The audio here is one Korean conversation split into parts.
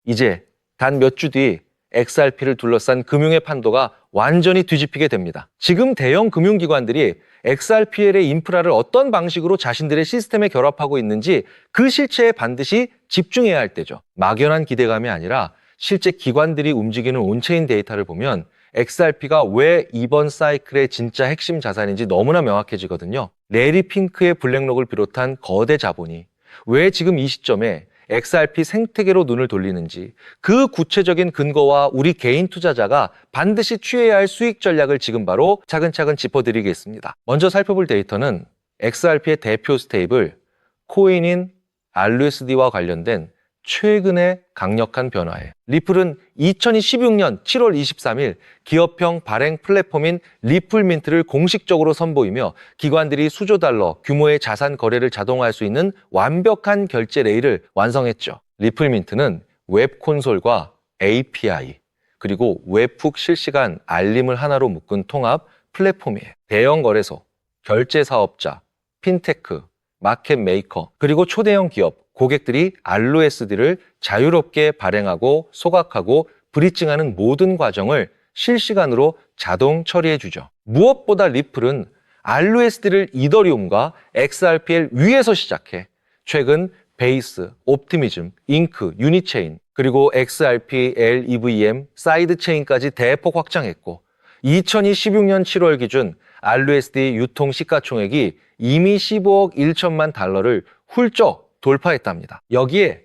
이제 단 몇 주 뒤 XRP를 둘러싼 금융의 판도가 완전히 뒤집히게 됩니다. 지금 대형 금융기관들이 XRPL의 인프라를 어떤 방식으로 자신들의 시스템에 결합하고 있는지 그 실체에 반드시 집중해야 할 때죠. 막연한 기대감이 아니라 실제 기관들이 움직이는 온체인 데이터를 보면 XRP가 왜 이번 사이클의 진짜 핵심 자산인지 너무나 명확해지거든요. 레리 핑크의 블랙록을 비롯한 거대 자본이 왜 지금 이 시점에 XRP 생태계로 눈을 돌리는지 그 구체적인 근거와 우리 개인 투자자가 반드시 취해야 할 수익 전략을 지금 바로 차근차근 짚어드리겠습니다. 먼저 살펴볼 데이터는 XRP의 대표 스테이블 코인인 RUSD와 관련된 최근의 강력한 변화예요. 리플은 2016년 7월 23일 기업형 발행 플랫폼인 리플민트를 공식적으로 선보이며 기관들이 수조 달러 규모의 자산 거래를 자동화할 수 있는 완벽한 결제 레일을 완성했죠. 리플민트는 웹 콘솔과 API 그리고 웹훅 실시간 알림을 하나로 묶은 통합 플랫폼이에요. 대형 거래소, 결제 사업자, 핀테크, 마켓 메이커, 그리고 초대형 기업, 고객들이 RUSD를 자유롭게 발행하고 소각하고 브리징하는 모든 과정을 실시간으로 자동 처리해주죠. 무엇보다 리플은 RUSD를 이더리움과 XRPL 위에서 시작해 최근 베이스, 옵티미즘, 잉크, 유니체인, 그리고 XRP, LEVM, 사이드체인까지 대폭 확장했고 2016년 7월 기준 RUSD 유통 시가총액이 이미 15억 1천만 달러를 훌쩍 돌파했답니다. 여기에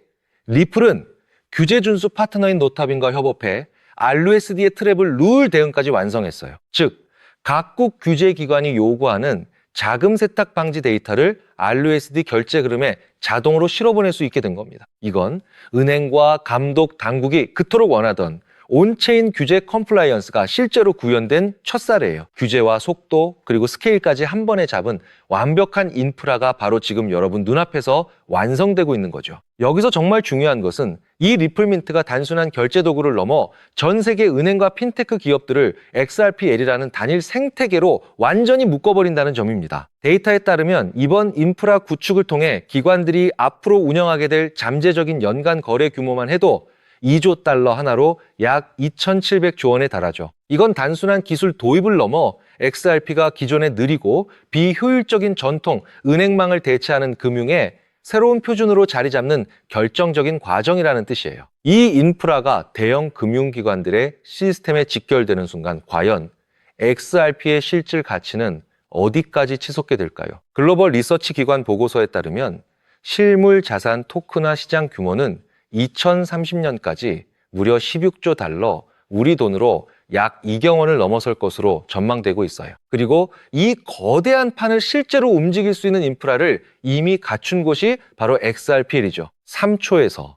리플은 규제 준수 파트너인 노타빈과 협업해 RUSD의 트래블 룰 대응까지 완성했어요. 즉, 각국 규제 기관이 요구하는 자금 세탁 방지 데이터를 RUSD 결제 흐름에 자동으로 실어보낼 수 있게 된 겁니다. 이건 은행과 감독 당국이 그토록 원하던 온체인 규제 컴플라이언스가 실제로 구현된 첫 사례예요. 규제와 속도 그리고 스케일까지 한 번에 잡은 완벽한 인프라가 바로 지금 여러분 눈앞에서 완성되고 있는 거죠. 여기서 정말 중요한 것은 이 리플민트가 단순한 결제 도구를 넘어 전 세계 은행과 핀테크 기업들을 XRPL이라는 단일 생태계로 완전히 묶어버린다는 점입니다. 데이터에 따르면 이번 인프라 구축을 통해 기관들이 앞으로 운영하게 될 잠재적인 연간 거래 규모만 해도 2조 달러 하나로 약 2,700조 원에 달하죠. 이건 단순한 기술 도입을 넘어 XRP가 기존에 느리고 비효율적인 전통 은행망을 대체하는 금융의 새로운 표준으로 자리 잡는 결정적인 과정이라는 뜻이에요. 이 인프라가 대형 금융기관들의 시스템에 직결되는 순간 과연 XRP의 실질 가치는 어디까지 치솟게 될까요? 글로벌 리서치 기관 보고서에 따르면 실물 자산 토크나 시장 규모는 2030년까지 무려 16조 달러, 우리 돈으로 약 2경 원을 넘어설 것으로 전망되고 있어요. 그리고 이 거대한 판을 실제로 움직일 수 있는 인프라를 이미 갖춘 곳이 바로 XRPL이죠. 3초에서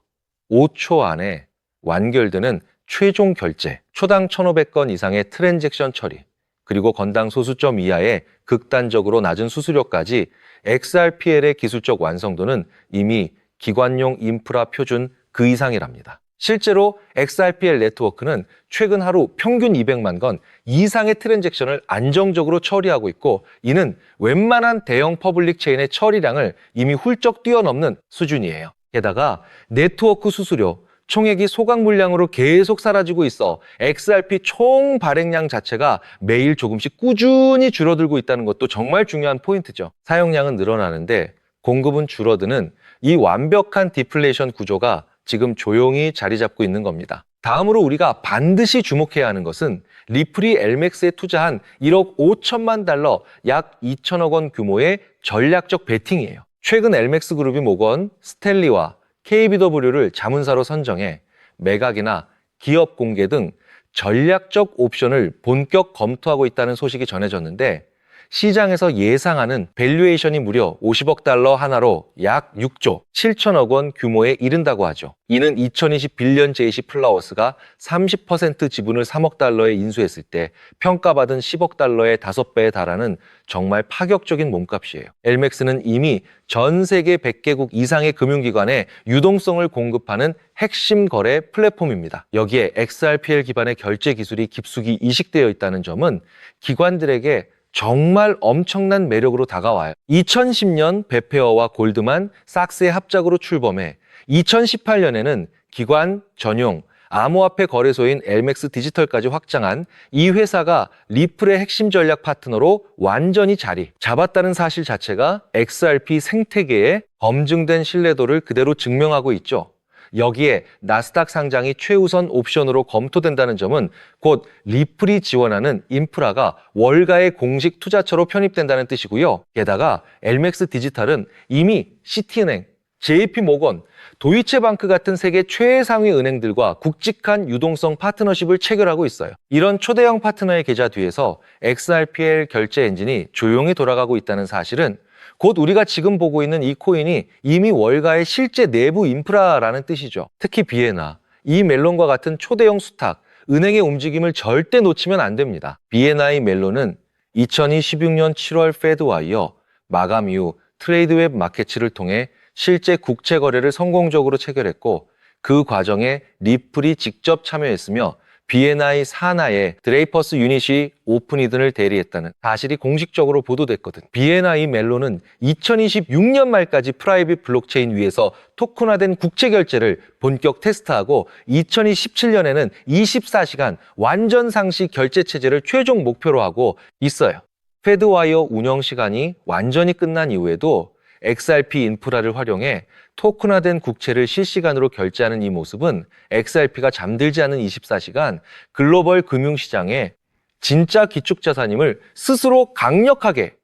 5초 안에 완결되는 최종 결제, 초당 1,500건 이상의 트랜잭션 처리, 그리고 건당 소수점 이하의 극단적으로 낮은 수수료까지 XRPL의 기술적 완성도는 이미 기관용 인프라 표준 그 이상이랍니다. 실제로 XRPL 네트워크는 최근 하루 평균 200만 건 이상의 트랜잭션을 안정적으로 처리하고 있고 이는 웬만한 대형 퍼블릭 체인의 처리량을 이미 훌쩍 뛰어넘는 수준이에요. 게다가 네트워크 수수료, 총액이 소각 물량으로 계속 사라지고 있어 XRP 총 발행량 자체가 매일 조금씩 꾸준히 줄어들고 있다는 것도 정말 중요한 포인트죠. 사용량은 늘어나는데 공급은 줄어드는 이 완벽한 디플레이션 구조가 지금 조용히 자리 잡고 있는 겁니다. 다음으로 우리가 반드시 주목해야 하는 것은 리플이 엘맥스에 투자한 1억 5천만 달러, 약 2천억 원 규모의 전략적 베팅이에요. 최근 엘맥스 그룹이 모건 스텔리와 KBW를 자문사로 선정해 매각이나 기업 공개 등 전략적 옵션을 본격 검토하고 있다는 소식이 전해졌는데 시장에서 예상하는 밸류에이션이 무려 50억 달러 하나로 약 6조 7천억 원 규모에 이른다고 하죠. 이는 2020 빌리언 JC 플라워스가 30% 지분을 3억 달러에 인수했을 때 평가받은 10억 달러의 5배에 달하는 정말 파격적인 몸값이에요. 엘맥스는 이미 전 세계 100개국 이상의 금융기관에 유동성을 공급하는 핵심 거래 플랫폼입니다. 여기에 XRPL 기반의 결제 기술이 깊숙이 이식되어 있다는 점은 기관들에게 정말 엄청난 매력으로 다가와요. 2010년 베페어와 골드만, 삭스의 합작으로 출범해 2018년에는 기관 전용 암호화폐 거래소인 엘맥스 디지털까지 확장한 이 회사가 리플의 핵심 전략 파트너로 완전히 자리 잡았다는 사실 자체가 XRP 생태계의 검증된 신뢰도를 그대로 증명하고 있죠. 여기에 나스닥 상장이 최우선 옵션으로 검토된다는 점은 곧 리플이 지원하는 인프라가 월가의 공식 투자처로 편입된다는 뜻이고요. 게다가 엘맥스 디지털은 이미 시티은행, JP모건, 도이체방크 같은 세계 최상위 은행들과 굵직한 유동성 파트너십을 체결하고 있어요. 이런 초대형 파트너의 계좌 뒤에서 XRPL 결제 엔진이 조용히 돌아가고 있다는 사실은 곧 우리가 지금 보고 있는 이 코인이 이미 월가의 실제 내부 인프라라는 뜻이죠. 특히 비에나, 이 멜론과 같은 초대형 수탁, 은행의 움직임을 절대 놓치면 안 됩니다. 비에나이 멜론은 2016년 7월 페드와이어 마감 이후 트레이드웹 마켓을 통해 실제 국채 거래를 성공적으로 체결했고 그 과정에 리플이 직접 참여했으며 BNI 산하의 드레이퍼스 유닛이 오픈이든을 대리했다는 사실이 공식적으로 보도됐거든. BNI 멜론은 2026년 말까지 프라이빗 블록체인 위에서 토큰화된 국채 결제를 본격 테스트하고 2027년에는 24시간 완전 상시 결제 체제를 최종 목표로 하고 있어요. 페드와이어 운영 시간이 완전히 끝난 이후에도 XRP 인프라를 활용해 토큰화된 국채를 실시간으로 결제하는 이 모습은 XRP가 잠들지 않은 24시간 글로벌 금융시장의 진짜 기축자산임을 스스로 강력하게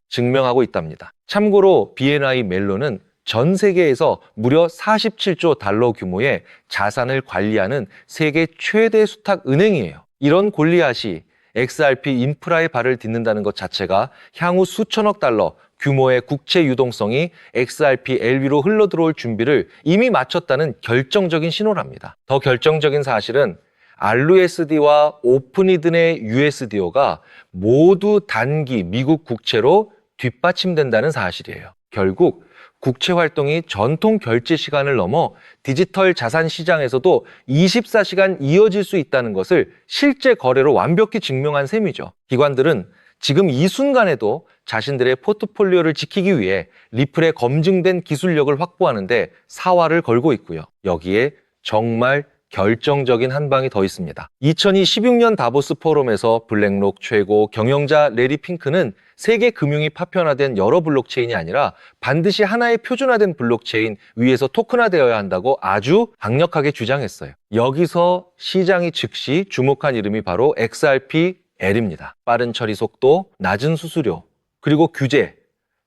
증명하고 있답니다. 참고로 BNI 멜론은 전 세계에서 무려 47조 달러 규모의 자산을 관리하는 세계 최대 수탁 은행이에요. 이런 골리앗이 XRP 인프라에 발을 딛는다는 것 자체가 향후 수천억 달러 규모의 국채 유동성이 XRP LV로 흘러들어올 준비를 이미 마쳤다는 결정적인 신호랍니다. 더 결정적인 사실은 RUSD와 오픈이든의 USDO가 모두 단기 미국 국채로 뒷받침된다는 사실이에요. 결국 국채 활동이 전통 결제 시간을 넘어 디지털 자산 시장에서도 24시간 이어질 수 있다는 것을 실제 거래로 완벽히 증명한 셈이죠. 기관들은 지금 이 순간에도 자신들의 포트폴리오를 지키기 위해 리플의 검증된 기술력을 확보하는데 사활을 걸고 있고요. 여기에 정말 결정적인 한 방이 더 있습니다. 2016년 다보스 포럼에서 블랙록 최고 경영자 레리 핑크는 세계 금융이 파편화된 여러 블록체인이 아니라 반드시 하나의 표준화된 블록체인 위에서 토큰화되어야 한다고 아주 강력하게 주장했어요. 여기서 시장이 즉시 주목한 이름이 바로 XRP-L입니다. 빠른 처리 속도, 낮은 수수료, 그리고 규제,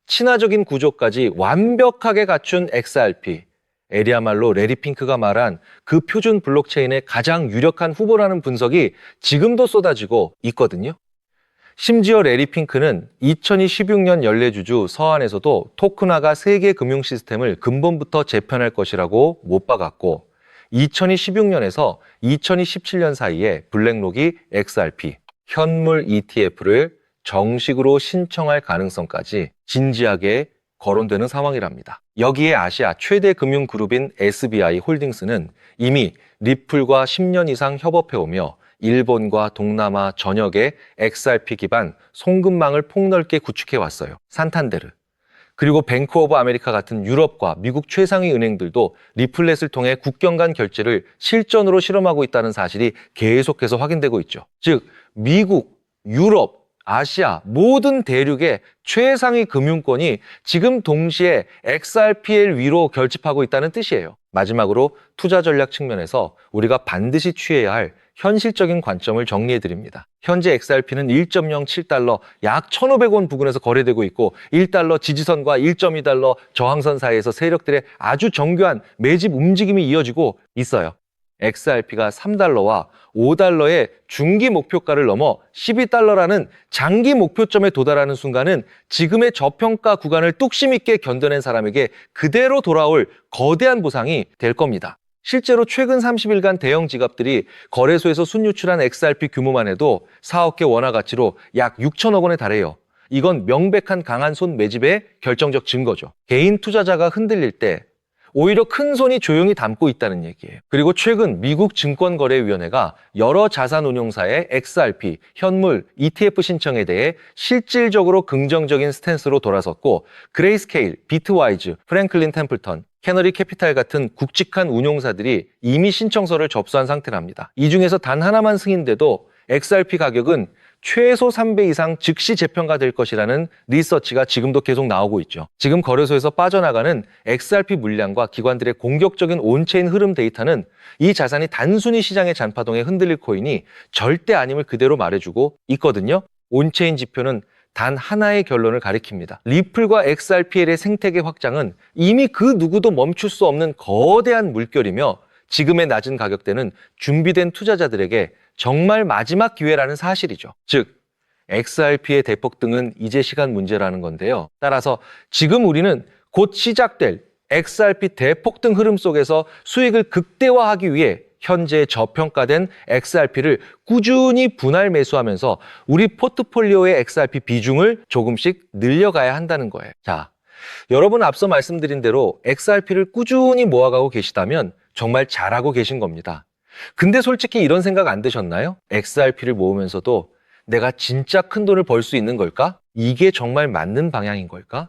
친화적인 구조까지 완벽하게 갖춘 XRP. L이야말로 레리 핑크가 말한 그 표준 블록체인의 가장 유력한 후보라는 분석이 지금도 쏟아지고 있거든요. 심지어 레리 핑크는 2016년 연례주주 서한에서도 토큰화가 세계 금융 시스템을 근본부터 재편할 것이라고 못 박았고 2016년에서 2017년 사이에 블랙록이 XRP, 현물 ETF를 정식으로 신청할 가능성까지 진지하게 거론되는 상황이랍니다. 여기에 아시아 최대 금융그룹인 SBI 홀딩스는 이미 리플과 10년 이상 협업해오며 일본과 동남아 전역의 XRP 기반 송금망을 폭넓게 구축해왔어요. 산탄데르, 그리고 뱅크 오브 아메리카 같은 유럽과 미국 최상위 은행들도 리플렛을 통해 국경 간 결제를 실전으로 실험하고 있다는 사실이 계속해서 확인되고 있죠. 즉, 미국, 유럽, 아시아 모든 대륙의 최상위 금융권이 지금 동시에 XRPL 위로 결집하고 있다는 뜻이에요. 마지막으로 투자 전략 측면에서 우리가 반드시 취해야 할 현실적인 관점을 정리해드립니다. 현재 XRP는 1.07달러, 약 1,500원 부근에서 거래되고 있고 1달러 지지선과 1.2달러 저항선 사이에서 세력들의 아주 정교한 매집 움직임이 이어지고 있어요. XRP가 3달러와 5달러의 중기 목표가를 넘어 12달러라는 장기 목표점에 도달하는 순간은 지금의 저평가 구간을 뚝심 있게 견뎌낸 사람에게 그대로 돌아올 거대한 보상이 될 겁니다. 실제로 최근 30일간 대형 지갑들이 거래소에서 순유출한 XRP 규모만 해도 4억 개 원화 가치로 약 6천억 원에 달해요. 이건 명백한 강한 손 매집의 결정적 증거죠. 개인 투자자가 흔들릴 때 오히려 큰 손이 조용히 담고 있다는 얘기예요. 그리고 최근 미국 증권거래위원회가 여러 자산운용사의 XRP, 현물, ETF 신청에 대해 실질적으로 긍정적인 스탠스로 돌아섰고 그레이스케일, 비트와이즈, 프랭클린 템플턴, 캐너리 캐피탈 같은 굵직한 운용사들이 이미 신청서를 접수한 상태랍니다. 이 중에서 단 하나만 승인돼도 XRP 가격은 최소 3배 이상 즉시 재평가될 것이라는 리서치가 지금도 계속 나오고 있죠. 지금 거래소에서 빠져나가는 XRP 물량과 기관들의 공격적인 온체인 흐름 데이터는 이 자산이 단순히 시장의 잔파동에 흔들릴 코인이 절대 아님을 그대로 말해주고 있거든요. 온체인 지표는 단 하나의 결론을 가리킵니다. 리플과 XRPL의 생태계 확장은 이미 그 누구도 멈출 수 없는 거대한 물결이며 지금의 낮은 가격대는 준비된 투자자들에게 정말 마지막 기회라는 사실이죠. 즉, XRP의 대폭등은 이제 시간 문제라는 건데요. 따라서 지금 우리는 곧 시작될 XRP 대폭등 흐름 속에서 수익을 극대화하기 위해 현재 저평가된 XRP를 꾸준히 분할 매수하면서 우리 포트폴리오의 XRP 비중을 조금씩 늘려가야 한다는 거예요. 자, 여러분 앞서 말씀드린 대로 XRP를 꾸준히 모아가고 계시다면 정말 잘하고 계신 겁니다. 근데 솔직히 이런 생각 안 드셨나요? XRP를 모으면서도 내가 진짜 큰 돈을 벌 수 있는 걸까? 이게 정말 맞는 방향인 걸까?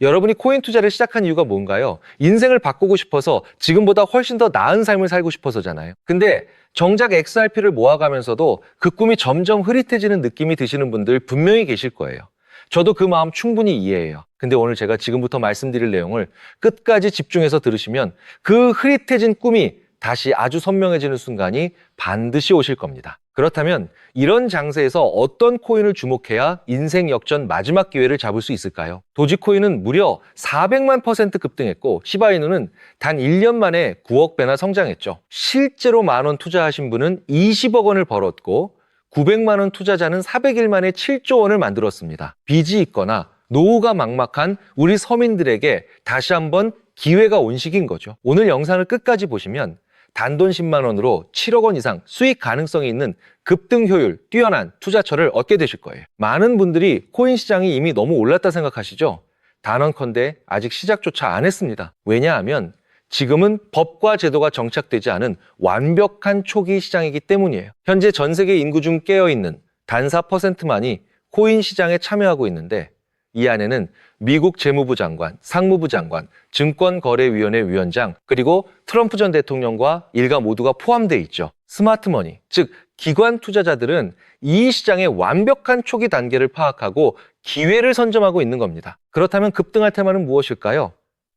여러분이 코인 투자를 시작한 이유가 뭔가요? 인생을 바꾸고 싶어서 지금보다 훨씬 더 나은 삶을 살고 싶어서잖아요. 근데 정작 XRP를 모아가면서도 그 꿈이 점점 흐릿해지는 느낌이 드시는 분들 분명히 계실 거예요. 저도 그 마음 충분히 이해해요. 근데 오늘 제가 지금부터 말씀드릴 내용을 끝까지 집중해서 들으시면 그 흐릿해진 꿈이 다시 아주 선명해지는 순간이 반드시 오실 겁니다. 그렇다면 이런 장세에서 어떤 코인을 주목해야 인생 역전 마지막 기회를 잡을 수 있을까요? 도지코인은 무려 400만% 급등했고 시바이누는 단 1년 만에 9억 배나 성장했죠. 실제로 10,000원 투자하신 분은 20억 원을 벌었고 900만 원 투자자는 400일 만에 7조 원을 만들었습니다. 빚이 있거나 노후가 막막한 우리 서민들에게 다시 한번 기회가 온 시기인 거죠. 오늘 영상을 끝까지 보시면 단돈 10만 원으로 7억 원 이상 수익 가능성이 있는 급등 효율 뛰어난 투자처를 얻게 되실 거예요. 많은 분들이 코인 시장이 이미 너무 올랐다 생각하시죠? 단언컨대 아직 시작조차 안 했습니다. 왜냐하면 지금은 법과 제도가 정착되지 않은 완벽한 초기 시장이기 때문이에요. 현재 전 세계 인구 중 깨어있는 단 4%만이 코인 시장에 참여하고 있는데 이 안에는 미국 재무부 장관, 상무부 장관, 증권거래위원회 위원장, 그리고 트럼프 전 대통령과 일가 모두가 포함되어 있죠. 스마트머니, 즉 기관 투자자들은 이 시장의 완벽한 초기 단계를 파악하고 기회를 선점하고 있는 겁니다. 그렇다면 급등할 테마는 무엇일까요?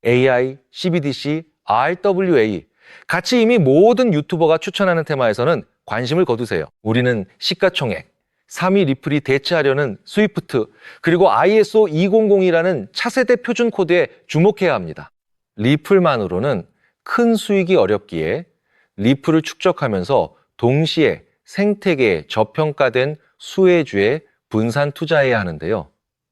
AI, CBDC, RWA, 같이 이미 모든 유튜버가 추천하는 테마에서는 관심을 거두세요. 우리는 시가총액, 3위 리플이 대체하려는 스위프트, 그리고 ISO 2002라는 차세대 표준 코드에 주목해야 합니다. 리플만으로는 큰 수익이 어렵기에 리플을 축적하면서 동시에 생태계에 저평가된 수혜주에 분산 투자해야 하는데요.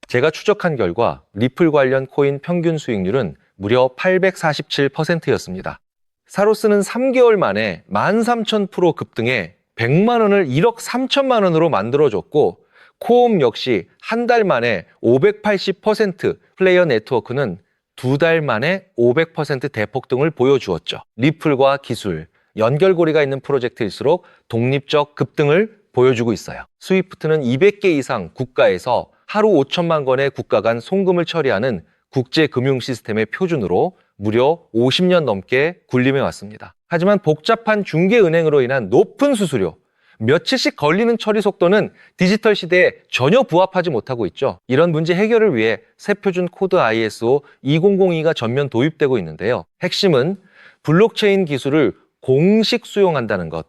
제가 추적한 결과 리플 관련 코인 평균 수익률은 무려 847%였습니다. 사로스는 3개월 만에 13,000% 급등해 100만 원을 1억 3천만 원으로 만들어줬고 코움 역시 한 달 만에 580%, 플레이어 네트워크는 2달 만에 500% 대폭등을 보여주었죠. 리플과 기술, 연결고리가 있는 프로젝트일수록 독립적 급등을 보여주고 있어요. 스위프트는 200개 이상 국가에서 하루 5천만 건의 국가 간 송금을 처리하는 국제금융 시스템의 표준으로 무려 50년 넘게 군림해 왔습니다. 하지만 복잡한 중개은행으로 인한 높은 수수료, 며칠씩 걸리는 처리 속도는 디지털 시대에 전혀 부합하지 못하고 있죠. 이런 문제 해결을 위해 새 표준 코드 ISO 2002가 전면 도입되고 있는데요. 핵심은 블록체인 기술을 공식 수용한다는 것,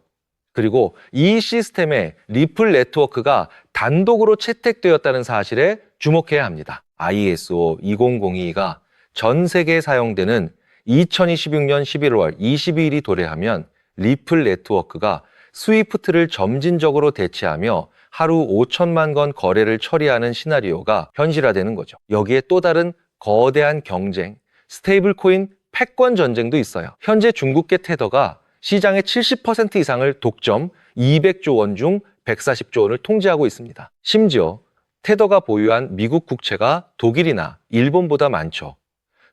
그리고 이 시스템에 리플 네트워크가 단독으로 채택되었다는 사실에 주목해야 합니다. ISO 2002가 전 세계에 사용되는 2026년 11월 22일이 도래하면 리플 네트워크가 스위프트를 점진적으로 대체하며 하루 5천만 건 거래를 처리하는 시나리오가 현실화되는 거죠. 여기에 또 다른 거대한 경쟁, 스테이블 코인 패권 전쟁도 있어요. 현재 중국계 테더가 시장의 70% 이상을 독점, 200조 원 중 140조 원을 통제하고 있습니다. 심지어 테더가 보유한 미국 국채가 독일이나 일본보다 많죠.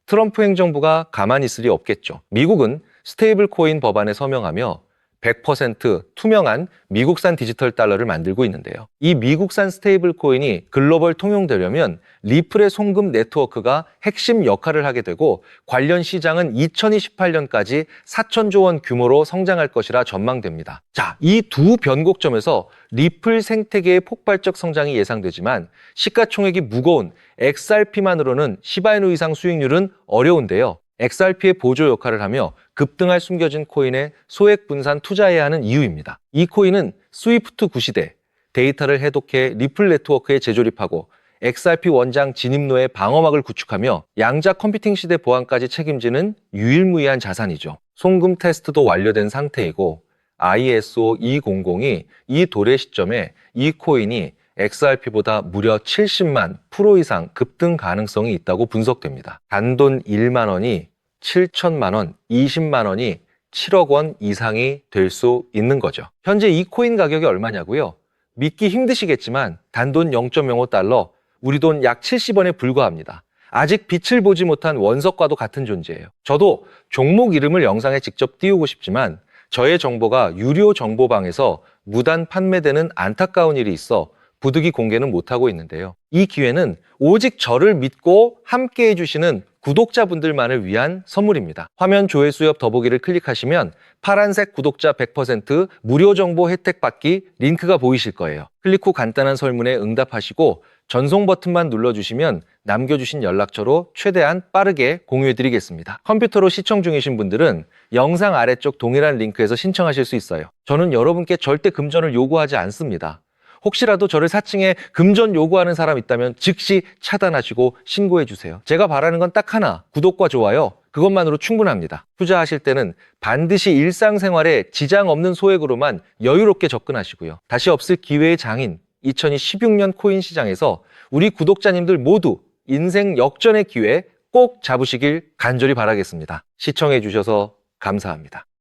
트럼프 행정부가 가만히 있을 리 없겠죠. 미국은 스테이블 코인 법안에 서명하며 100% 투명한 미국산 디지털 달러를 만들고 있는데요. 이 미국산 스테이블 코인이 글로벌 통용되려면 리플의 송금 네트워크가 핵심 역할을 하게 되고 관련 시장은 2028년까지 4천조 원 규모로 성장할 것이라 전망됩니다. 자, 이 두 변곡점에서 리플 생태계의 폭발적 성장이 예상되지만 시가총액이 무거운 XRP만으로는 시바이누 이상 수익률은 어려운데요. XRP의 보조 역할을 하며 급등할 숨겨진 코인에 소액 분산 투자해야 하는 이유입니다. 이 코인은 스위프트 구시대, 데이터를 해독해 리플 네트워크에 재조립하고 XRP 원장 진입로의 방어막을 구축하며 양자 컴퓨팅 시대 보안까지 책임지는 유일무이한 자산이죠. 송금 테스트도 완료된 상태이고 ISO 200이 이 도래 시점에 이 코인이 XRP보다 무려 70만 프로 이상 급등 가능성이 있다고 분석됩니다. 단돈 1만 원이 7천만 원, 20만 원이 7억 원 이상이 될 수 있는 거죠. 현재 이 코인 가격이 얼마냐고요? 믿기 힘드시겠지만 단돈 0.05달러, 우리 돈 약 70원에 불과합니다. 아직 빛을 보지 못한 원석과도 같은 존재예요. 저도 종목 이름을 영상에 직접 띄우고 싶지만 저의 정보가 유료 정보방에서 무단 판매되는 안타까운 일이 있어 부득이 공개는 못하고 있는데요. 이 기회는 오직 저를 믿고 함께 해주시는 구독자분들만을 위한 선물입니다. 화면 조회수 옆 더보기를 클릭하시면 파란색 구독자 100% 무료 정보 혜택 받기 링크가 보이실 거예요. 클릭 후 간단한 설문에 응답하시고 전송 버튼만 눌러주시면 남겨주신 연락처로 최대한 빠르게 공유해드리겠습니다. 컴퓨터로 시청 중이신 분들은 영상 아래쪽 동일한 링크에서 신청하실 수 있어요. 저는 여러분께 절대 금전을 요구하지 않습니다. 혹시라도 저를 사칭해 금전 요구하는 사람 있다면 즉시 차단하시고 신고해주세요. 제가 바라는 건 딱 하나, 구독과 좋아요. 그것만으로 충분합니다. 투자하실 때는 반드시 일상생활에 지장 없는 소액으로만 여유롭게 접근하시고요. 다시 없을 기회의 장인 2016년 코인 시장에서 우리 구독자님들 모두 인생 역전의 기회 꼭 잡으시길 간절히 바라겠습니다. 시청해 주셔서 감사합니다.